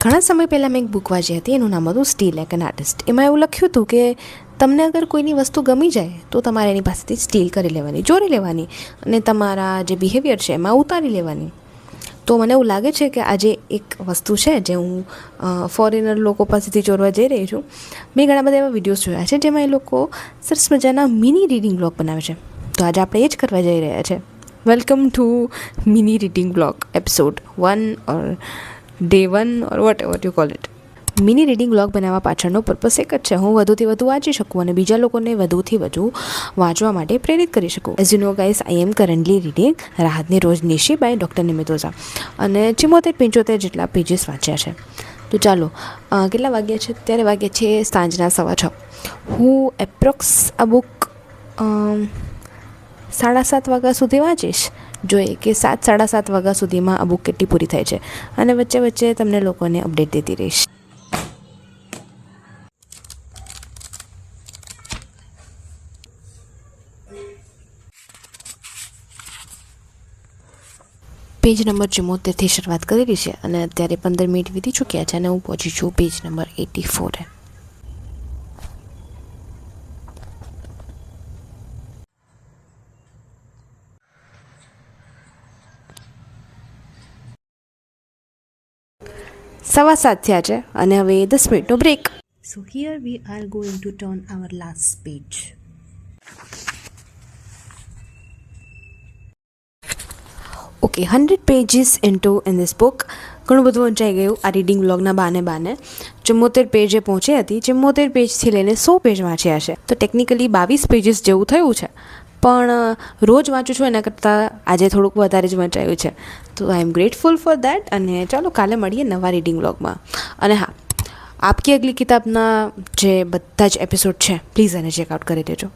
ઘણા સમય પહેલાં મેં એક બુક વાંચી હતી, એનું નામ હતું સ્ટીલ લાઇક એન આર્ટિસ્ટ. એમાં એવું લખ્યું હતું કે તમને અગર કોઈની વસ્તુ ગમી જાય તો તમારે એની પાસેથી સ્ટીલ કરી લેવાની, ચોરી લેવાની અને તમારા જે બિહેવિયર છે એમાં ઉતારી લેવાની. તો મને એવું લાગે છે કે આજે એક વસ્તુ છે જે હું ફોરેનર લોકો પાસેથી ચોરવા જઈ રહી છું. મેં ઘણા બધા એવા વિડીયોઝ જોયા છે જેમાં એ લોકો સરસ મજાના મિની રીડિંગ બ્લોગ બનાવે છે. તો આજે આપણે એ જ કરવા જઈ રહ્યા છે. Welcome to mini reading blog episode 1 or day 1 or vote ever you call it. Mini reading blog બનાવવા પાછળનો પર્પસ એક જ છે, હું વધુથી વધુ વાંચી શકું અને બીજા લોકોને વધુથી વધુ વાંચવા માટે પ્રેરિત કરી શકું. As you know guys, I am currently reading રાહતની રોજનીશી બાય ડૉક્ટર નિમિત ઓઝા અને 74-75 જેટલા પેજીસ વાંચ્યા છે. તો ચાલો, કેટલા વાગ્યા છે? અત્યારે વાગ્યા છે સાંજના 6:15. હું એપ્રોક્સ આ બુક 7:30 વાગ્યા સુધી વાંચીશ. જોઈએ કે 7-7:30 વાગ્યા સુધીમાં આ બુક કેટલી પૂરી થાય છે અને વચ્ચે વચ્ચે તમને લોકોને અપડેટ દેતી રહીશ. પેજ નંબર 74થી શરૂઆત કરેલી છે અને અત્યારે 15 મિનિટ વીતી ચૂક્યા છે અને હું પહોંચી છું પેજ નંબર 84. સવા 7 થયા છે અને હવે 10 મિનિટનો break. So here we are going to turn our last page. Okay, 100 pages into in this book. ઘણું બધું વંચાઈ ગયું આ રીડિંગ બ્લોગના બાને 74 પેજે પહોંચી હતી. 74 પેજથી લઈને 100 પેજ વાંચ્યા છે. તો ટેકનિકલી 22 પેજીસ જેવું થયું છે, પણ રોજ વાંચું છું એના કરતાં આજે થોડુંક વધારે જ વંચાયું છે. તો આઈ એમ ગ્રેટફુલ ફોર દેટ. અને ચાલો કાલે મળીએ નવા રીડિંગ બ્લોગમાં. અને હા, આપકી અગલી કિતાબના જે બધા જ એપિસોડ છે પ્લીઝ એને ચેકઆઉટ કરી દેજો.